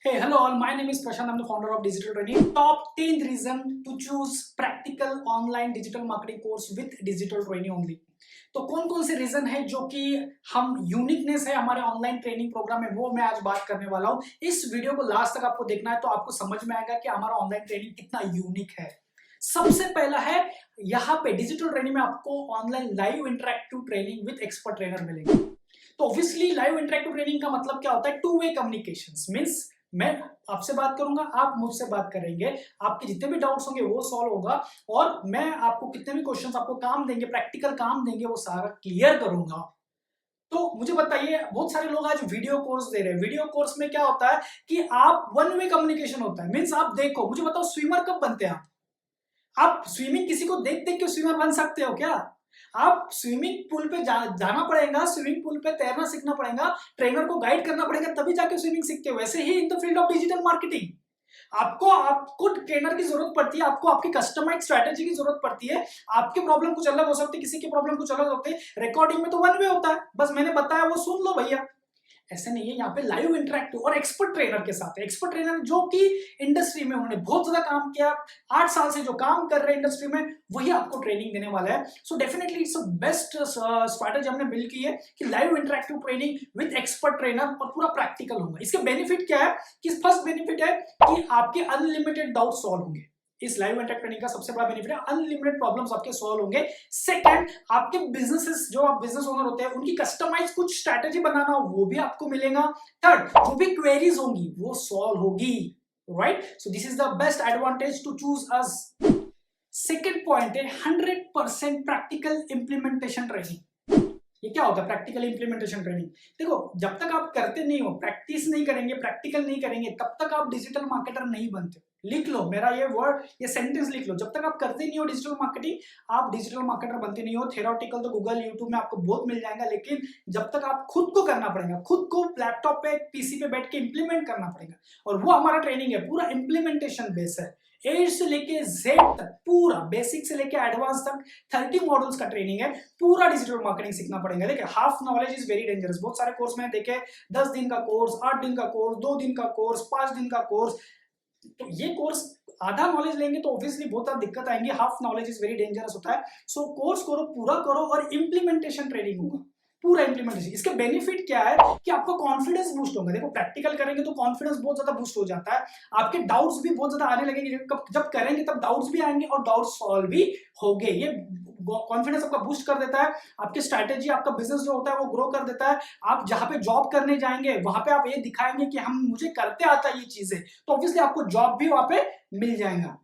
Hey, hello all. My name is Prashant. I'm the founder of Digital Training. Top 10 reason to choose practical online digital marketing course with digital training only. तो कौन कौन से reason है जो कि हम uniqueness है हमारे ऑनलाइन ट्रेनिंग प्रोग्राम में, वो मैं आज बात करने वाला हूं। इस वीडियो को लास्ट तक आपको देखना है तो आपको समझ में आएगा कि हमारा ऑनलाइन ट्रेनिंग कितना यूनिक है। सबसे पहला है, यहाँ पे डिजिटल ट्रेनिंग में आपको online live interactive training with expert trainer मिलेंगे। तो ऑब्वियसली लाइव इंटरेक्टिव ट्रेनिंग का मतलब क्या होता है? टू वे कम्युनिकेशंस मींस मैं आपसे बात करूंगा, आप मुझसे बात करेंगे, आपके जितने भी डाउट्स होंगे वो सॉल्व होगा और मैं आपको कितने भी क्वेश्चंस आपको काम देंगे, प्रैक्टिकल काम देंगे, वो सारा क्लियर करूंगा। तो मुझे बताइए, बहुत सारे लोग आज वीडियो कोर्स दे रहे हैं। वीडियो कोर्स में क्या होता है कि आप वन वे कम्युनिकेशन होता है। मींस आप देखो, मुझे बताओ स्विमर कब बनते हैं? आप स्विमिंग किसी को देख देख के स्विमर बन सकते हो क्या? आप स्विमिंग पूल पे जाना पड़ेगा, स्विमिंग पूल पे तैरना सीखना पड़ेगा, ट्रेनर को गाइड करना पड़ेगा, तभी जाके स्विमिंग सीखते हो। वैसे ही in the field of digital marketing आपको ट्रेनर की जरूरत पड़ती है, आपको आपकी कस्टमाइज स्ट्रेटेजी की जरूरत पड़ती है। आपकी प्रॉब्लम कुछ अलग हो सकती है, किसी की प्रॉब्लम कुछ अलग होती है। रिकॉर्डिंग में तो वन वे होता है, बस मैंने बताया वो सुन लो भैया। ऐसा नहीं है, यहाँ पे लाइव इंटरेक्टिव और एक्सपर्ट ट्रेनर के साथ है। एक्सपर्ट ट्रेनर जो कि इंडस्ट्री में उन्होंने बहुत ज्यादा काम किया, 8 साल से जो काम कर रहे हैं इंडस्ट्री में, वही आपको ट्रेनिंग देने वाला है। So definitely it's best strategy हमने मिल की है कि live interactive training with expert trainer और पूरा प्रैक्टिकल होगा। इसके बेनिफिट क्या है कि फर्स्ट बेनिफिट है कि आपके अनलिमिटेड डाउट सॉल्व होंगे। इस लाइव इंटरेक्ट ट्रेनिंग का सबसे बड़ा बेनिफिट है अनलिमिटेड प्रॉब्लम्स आपके सॉल्व होंगे। सेकंड, आपके बिजनेसेस, जो आप बिजनेस ओनर होते हैं, उनकी कस्टमाइज कुछ स्ट्रैटेजी बनाना हो वो भी आपको मिलेगा। थर्ड, जो भी क्वेरीज होंगी वो सॉल्व होगी। Right, so this is the best advantage to choose us. Second point है 100% प्रैक्टिकल इंप्लीमेंटेशन ट्रेनिंग। ये क्या होता है प्रैक्टिकल इंप्लीमेंटेशन ट्रेनिंग? देखो, जब तक आप करते नहीं हो, प्रैक्टिस नहीं करेंगे, प्रैक्टिकल नहीं करेंगे, तब तक आप डिजिटल मार्केटर नहीं बनते। लिख लो मेरा ये वर्ड, ये सेंटेंस लिख लो। जब तक आप करते नहीं हो डिजिटल मार्केटिंग, आप डिजिटल मार्केटर बनते नहीं हो। थ्योरेटिकल तो गूगल, यूट्यूब में आपको बहुत मिल जाएगा, लेकिन जब तक आप खुद को करना पड़ेगा, खुद को लैपटॉप पे, पीसी पे बैठ के इंप्लीमेंट करना पड़ेगा। और वो हमारा ट्रेनिंग है, पूरा इंप्लीमेंटेशन बेस है। ए से लेके जेड तक, पूरा बेसिक से लेके एडवांस तक 30 मॉड्यूल्स का ट्रेनिंग है। पूरा डिजिटल मार्केटिंग सीखना पड़ेगा। देखिए, half knowledge is very dangerous. बहुत सारे कोर्स में देखे 10 दिन का कोर्स, 8 दिन का कोर्स, 2 दिन का कोर्स, 5 दिन का कोर्स। तो ये कोर्स आधा नॉलेज लेंगे तो ऑब्वियसली बहुत ज्यादा दिक्कत आएंगी। Half knowledge is very dangerous होता है। सो कोर्स करो, पूरा करो और इंप्लीमेंटेशन ट्रेनिंग होगा, पूरा इंप्लीमेंटेशन। इसके बेनिफिट क्या है कि आपको कॉन्फिडेंस बूस्ट होगा। देखो, प्रैक्टिकल करेंगे तो कॉन्फिडेंस बहुत ज्यादा बूस्ट हो जाता है। आपके डाउट्स भी बहुत ज्यादा आने लगेंगे। जब करेंगे तब डाउट्स भी आएंगे और डाउट्स सॉल्व भी होंगे। ये कॉन्फिडेंस आपका बूस्ट कर देता है। आपकी स्ट्रैटेजी, आपका बिजनेस जो होता है वो ग्रो कर देता है। आप जहां पे जॉब करने जाएंगे वहां पे आप ये दिखाएंगे कि हम मुझे करते आता है ये चीजें, तो ऑब्वियसली आपको जॉब भी वहां पे मिल जाएगा।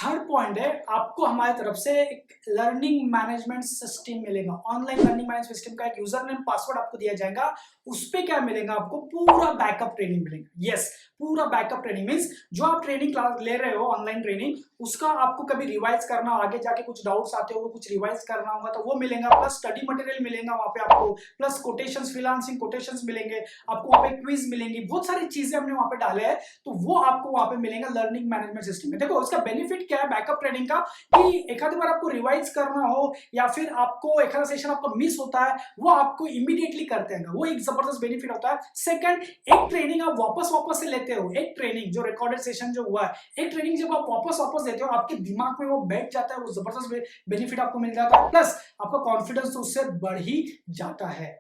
थर्ड पॉइंट है, आपको हमारी तरफ से एक लर्निंग मैनेजमेंट सिस्टम मिलेगा। ऑनलाइन लर्निंग मैनेजमेंट सिस्टम का एक यूजर नेम, पासवर्ड आपको दिया जाएगा। उस पे क्या मिलेगा? आपको पूरा बैकअप ट्रेनिंग मिलेगा। यस, पूरा बैकअप ट्रेनिंग मींस जो आप ट्रेनिंग क्लास ले रहे हो ऑनलाइन ट्रेनिंग, उसका आपको कभी रिवाइज करना, आगे जाके कुछ डाउट्स आते हो, कुछ रिवाइज करना होगा तो वो मिलेगा। प्लस स्टडी मटेरियल मिलेगा वहां पे आपको, प्लस कोटेशंस, फ्रीलांसिंग कोटेशंस मिलेंगे आपको, वहां पे क्विज मिलेंगी, बहुत सारी चीजें हमने वहां पे डाले हैं, तो वो आपको वहां पे मिलेगा लर्निंग मैनेजमेंट सिस्टम में। देखो, इसका बेनिफिट क्या है बैकअप ट्रेनिंग का कि एक आधी बार आपको रिवाइज करना हो या फिर आपको एक आधा सेशन आपको मिस होता है, वो आपको इमीडिएटली करते हैं, वो एक जबरदस्त बेनिफिट होता है। सेकंड, एक ट्रेनिंग आप वापस से लेते हो, एक ट्रेनिंग जो रिकॉर्डेड सेशन जो हुआ है, एक ट्रेनिंग जब आप वापस लेते हो, आपके दिमाग में वो बैठ जाता है, वो जबरदस्त बेनिफिट आपको मिल जाता है। प्लस आपका कॉन्फिडेंस तो उससे बढ़ ही जाता है।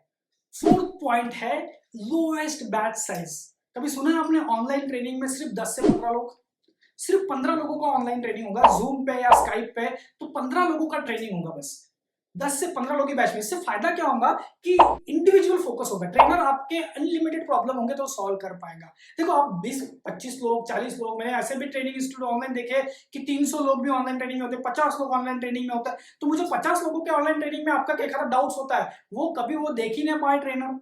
फोर्थ पॉइंट है लोएस्ट बैच साइज। कभी सुना है आपने ऑनलाइन ट्रेनिंग में सिर्फ 10 से 15 लोग, सिर्फ 15 लोगों का ऑनलाइन ट्रेनिंग होगा जूम पे या स्काइप पे, तो 15 लोगों का ट्रेनिंग होगा बस, 10 से 15 लोगों की बैच में। इससे फायदा क्या होगा कि इंडिविजुअल फोकस होगा। ट्रेनर आपके अनलिमिटेड प्रॉब्लम होंगे तो सॉल्व कर पाएगा। देखो, आप 20, 25 लोग, 40 लोग, मैंने ऐसे भी ट्रेनिंग इंस्टीट्यूट ऑनलाइन देखे कि 300 लोग भी ऑनलाइन ट्रेनिंग में होते हैं, 50 लोग ऑनलाइन ट्रेनिंग में होता है। तो मुझे 50 लोगों के ऑनलाइन ट्रेनिंग में आपका क्या डाउट्स होता है, वो कभी वो देख ही नहीं पाए ट्रेनर।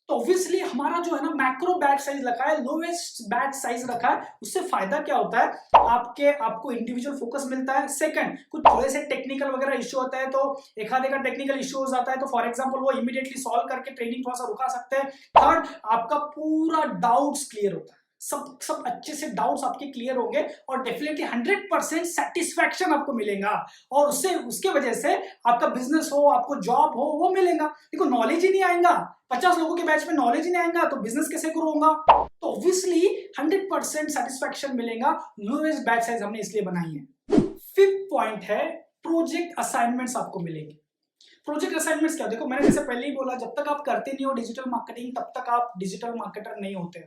तो ऑब्वियसली हमारा जो है ना मैक्रो बैच साइज रखा है, लोएस्ट बैच साइज रखा है। उससे फायदा क्या होता है, आपको इंडिविजुअल फोकस मिलता है। सेकंड, कुछ थोड़े से टेक्निकल वगैरह इश्यू होता है तो एक आधे का टेक्निकल इश्यू हो जाता है तो फॉर एग्जांपल वो इमीडिएटली सॉल्व करके ट्रेनिंग थोड़ा सा रुका सकते हैं। थर्ड, आपका पूरा डाउट्स क्लियर होता है। सब सब अच्छे से डाउट्स आपके क्लियर होंगे और डेफिनेटली 100% सेटिस्फैक्शन आपको मिलेगा और उससे उसके वजह से आपका बिजनेस हो, आपको जॉब हो, वो मिलेगा। देखो नॉलेज ही नहीं आएगा, 50 लोगों के बैच में नॉलेज ही नहीं आएगा तो बिजनेस कैसे ग्रो होगा? तो ऑब्वियसली 100% सेटिस्फैक्शन मिलेगा। लोएस्ट बैच साइज हमने इसलिए बनाई है। फिफ्थ पॉइंट है प्रोजेक्ट असाइनमेंट्स आपको मिलेंगे। प्रोजेक्ट असाइनमेंट्स क्या? देखो मैंने जैसे पहले ही बोला, जब तक आप करते नहीं हो डिजिटल मार्केटिंग तब तक आप डिजिटल मार्केटर नहीं होते हो।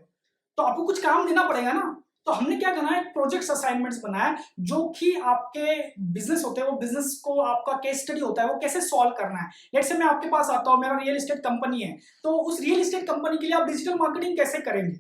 तो आपको कुछ काम देना पड़ेगा ना। तो हमने क्या करना है, प्रोजेक्ट्स असाइनमेंट्स बनाया जो कि आपके बिजनेस होते हैं, वो बिजनेस को आपका केस स्टडी होता है, वो कैसे सॉल्व करना है। लेट्स से मैं आपके पास आता हूं, मेरा रियल एस्टेट कंपनी है, तो उस रियल एस्टेट कंपनी के लिए आप डिजिटल मार्केटिंग कैसे करेंगे?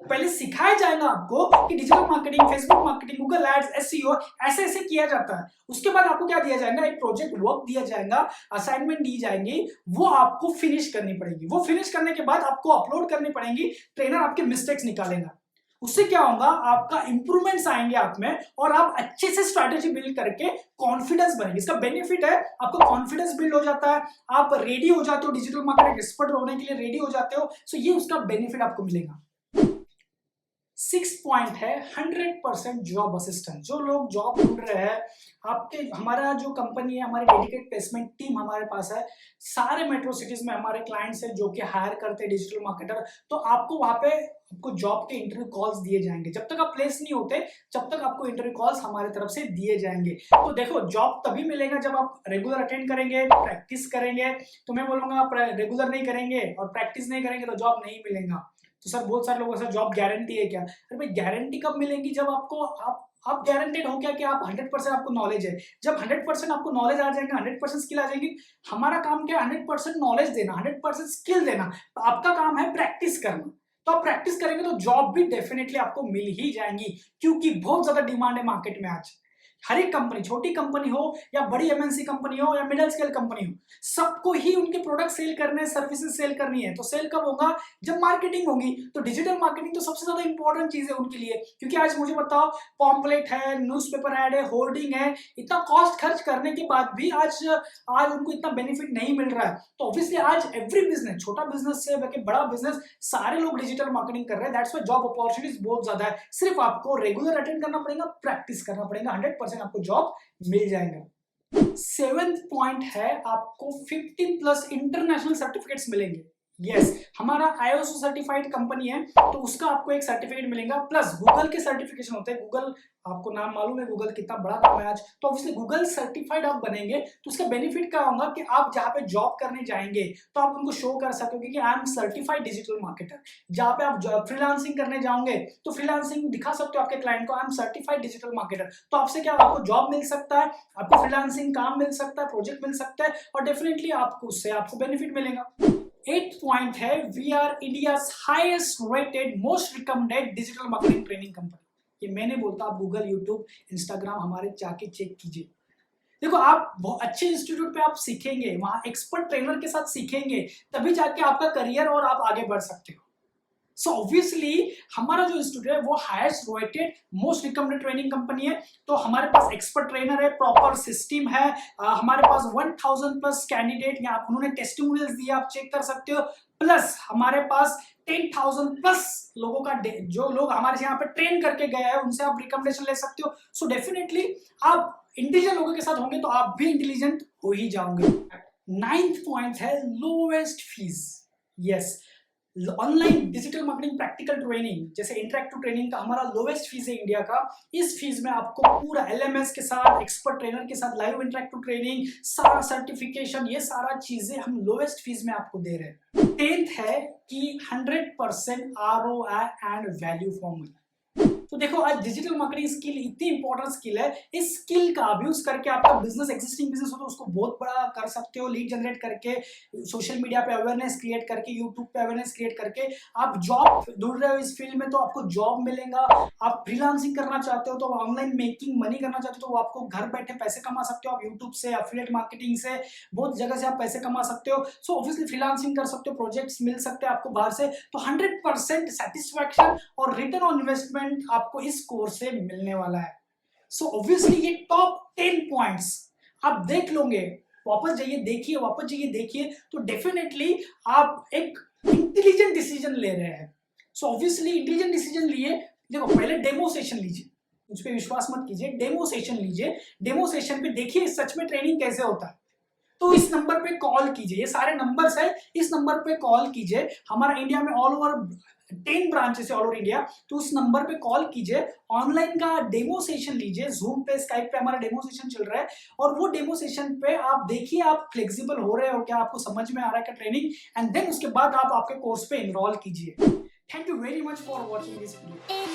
पहले सिखाया जाएगा आपको कि digital marketing, Facebook marketing, Google ads, SEO ऐसे ऐसे किया जाता है। उसके बाद आपको क्या दिया जाएगा, एक प्रोजेक्ट वर्क दिया जाएगा, असाइनमेंट दी जाएंगी, वो आपको फिनिश करनी पड़ेगी। वो फिनिश करने के बाद आपको अपलोड करनी पड़ेगी, ट्रेनर आपके मिस्टेक्स निकालेगा। उससे क्या होगा, आपका इंप्रूवमेंट्स आएंगे आप में और आप अच्छे से स्ट्रैटेजी बिल्ड करके कॉन्फिडेंस बनेंगे। इसका बेनिफिट है आपका कॉन्फिडेंस बिल्ड हो जाता है, आप रेडी हो जाते हो, डिजिटल मार्केटिंग एक्सपर्ट होने के लिए रेडी हो जाते हो। सो ये उसका बेनिफिट आपको मिलेगा। सिक्स पॉइंट है 100% जॉब असिस्टेंट। जो लोग जॉब ढूंढ रहे हैं, आपके हमारा जो कंपनी है, हमारी डेडिकेट प्लेसमेंट टीम हमारे पास है, सारे मेट्रो सिटीज में हमारे क्लाइंट्स है जो कि हायर करते हैं डिजिटल मार्केटर। तो आपको वहां पे आपको जॉब के इंटरव्यू कॉल्स दिए जाएंगे। जब तक आप प्लेस नहीं होते जब तक आपको इंटरव्यू कॉल्स हमारे तरफ से दिए जाएंगे। तो देखो जॉब तभी मिलेगा जब आप रेगुलर अटेंड करेंगे, प्रैक्टिस करेंगे। तो मैं बोलूंगा आप रेगुलर नहीं करेंगे और प्रैक्टिस नहीं करेंगे तो जॉब नहीं मिलेगा। तो सर बहुत सारे लोगों से जॉब गारंटी है क्या? अरे भाई गारंटी कब मिलेगी, जब आपको आप गारंटेड हो क्या कि आप 100% आपको नॉलेज है। जब 100% आपको नॉलेज आ जाएगा, 100% स्किल आ जाएगी। हमारा काम क्या है, 100% नॉलेज देना, 100% स्किल देना। तो आपका काम है प्रैक्टिस करना। तो आप प्रैक्टिस करेंगे तो जॉब भी डेफिनेटली आपको मिल ही जाएंगी, क्योंकि बहुत ज्यादा डिमांड है मार्केट में आज। हर एक कंपनी, छोटी कंपनी हो या बड़ी एमएनसी कंपनी हो या मिडिल स्केल कंपनी हो, सबको ही उनके प्रोडक्ट सेल करने हैं, सर्विसेज सेल करनी है। तो सेल कब होगा, जब मार्केटिंग होगी। तो डिजिटल मार्केटिंग तो सबसे ज्यादा इंपॉर्टेंट चीज है उनके लिए। क्योंकि आज मुझे बताओ, पॉम्पलेट है, न्यूज़पेपर ऐड है, होर्डिंग है, इतना कॉस्ट खर्च करने के बाद भी आज उनको इतना बेनिफिट नहीं मिल रहा है। तो ऑब्वियसली आज एवरी बिजनेस, छोटा बिजनेस से लेकर बड़ा बिजनेस, सारे लोग डिजिटल मार्केटिंग कर रहे हैं। दैट्स व्हाई जॉब अपॉर्चुनिटीज बहुत ज्यादा है। सिर्फ आपको रेगुलर अटेंड करना पड़ेगा, प्रैक्टिस करना पड़ेगा, 100% आपको जॉब मिल जाएगा। सेवेंथ पॉइंट है आपको 15+ इंटरनेशनल सर्टिफिकेट्स मिलेंगे। यस, हमारा आईएसओ सर्टिफाइड कंपनी है तो उसका आपको एक सर्टिफिकेट मिलेगा, प्लस गूगल के सर्टिफिकेशन होते हैं। गूगल, आपको नाम मालूम है गूगल कितना बड़ा काम है आज। तो ऑब्वियसली गूगल सर्टिफाइड आप बनेंगे तो उसका बेनिफिट क्या होगा कि आप जहां पे जॉब करने जाएंगे तो आप उनको शो कर सकोगे कि I am certified digital marketer. जहां पे आप फ्रीलांसिंग करने जाओगे तो फ्रीलांसिंग दिखा सकते हो आपके क्लाइंट को, I am certified digital marketer. तो आपसे क्या, आपको जॉब मिल सकता है, आपको फ्रीलांसिंग काम मिल सकता है, प्रोजेक्ट मिल सकता है और डेफिनेटली आपको उससे आपको बेनिफिट मिलेगा। 8th पॉइंट है we are India's highest rated most recommended digital marketing training company. ये मैंने बोलता, आप गूगल, यूट्यूब, इंस्टाग्राम हमारे जाके चेक कीजिए। देखो आप बहुत अच्छे इंस्टीट्यूट पे आप सीखेंगे, वहां एक्सपर्ट ट्रेनर के साथ सीखेंगे, तभी जाके आपका करियर और आप आगे बढ़ सकते हो। सो ऑब्वियसली हमारा जो इंस्टीट्यूट है वो highest rated most recommended training company है। तो हमारे पास एक्सपर्ट ट्रेनर है, प्रॉपर सिस्टम है, हमारे पास 1000+ कैंडिडेट यहाँ उन्होंने टेस्टिमोनियल्स दिए, आप चेक कर सकते हो। प्लस हमारे पास 10,000+ लोगों का, जो लोग हमारे से यहाँ पे ट्रेन करके गए हैं उनसे आप रिकमेंडेशन ले सकते हो। सो डेफिनेटली आप इंटेलिजेंट लोगों के साथ होंगे तो आप भी इंटेलिजेंट हो ही जाओगे। 9th पॉइंट है lowest fees. Yes, online digital marketing practical training जैसे इंटरेक्टिव ट्रेनिंग का हमारा लोवेस्ट फीस है इंडिया का। इस फीस में आपको पूरा एलएमएस के साथ, एक्सपर्ट ट्रेनर के साथ, लाइव इंटरेक्टिव ट्रेनिंग, सारा सर्टिफिकेशन, ये सारा चीजें हम लोवेस्ट फीस में आपको दे रहे हैं। 10th है कि 100% ROI and value for money. तो देखो आज डिजिटल मार्केटिंग स्किल इतनी इंपॉर्टेंट स्किल है, इस स्किल का अब्यूज करके आपका बिजनेस, एक्जिस्टिंग बिजनेस हो तो उसको बहुत बड़ा कर सकते हो। लीड जनरेट करके, सोशल मीडिया पे अवेयरनेस क्रिएट करके, यूट्यूब पे अवेयरनेस क्रिएट करके आप जॉब ढूंढ रहे हो इस फील्ड में तो आपको जॉब मिलेगा। आप फ्रीलांसिंग करना चाहते हो तो ऑनलाइन मेकिंग मनी करना चाहते हो तो आपको घर बैठे पैसे कमा सकते हो। आप यूट्यूब से, एफिलिएट मार्केटिंग से, बहुत जगह से आप पैसे कमा सकते हो। सो ऑब्वियसली फ्रीलांसिंग कर सकते हो, प्रोजेक्ट्स मिल सकते हैं आपको बाहर से। तो 100% सेटिस्फैक्शन और रिटर्न ऑन इन्वेस्टमेंट आपको इस कोर्स से मिलने वाला है। सो ऑब्वियसली ये टॉप 10 पॉइंट्स आप देख लोगे, वापस जाइए देखिए, वापस जाइए देखिए, तो डेफिनेटली आप एक इंटेलिजेंट डिसीजन ले रहे हैं। सो ऑब्वियसली इंटेलिजेंट डिसीजन लिए। देखो पहले डेमो सेशन लीजिए, मुझ पे विश्वास मत कीजिए, डेमो सेशन लीजिए, डेमो सेशन पे देखिए सच में ट्रेनिंग कैसे होता है। तो इस नंबर पे कॉल कीजिए, ये सारे नंबर्स है, इस नंबर पे कॉल कीजिए। हमारा इंडिया में ऑल ओवर 10 ब्रांचेस है ऑल ओवर इंडिया, तो उस नंबर पे कॉल कीजिए, ऑनलाइन का डेमो सेशन लीजिए, जूम पे स्काइप पे हमारा डेमो सेशन चल रहा है, और वो डेमो सेशन पे आप देखिए आप फ्लेक्सिबल हो रहे हो क्या, आपको समझ में आ रहा है क्या ट्रेनिंग, एंड देन उसके बाद आप आपके कोर्स पे इनरोल कीजिए। Thank you very much for watching this video.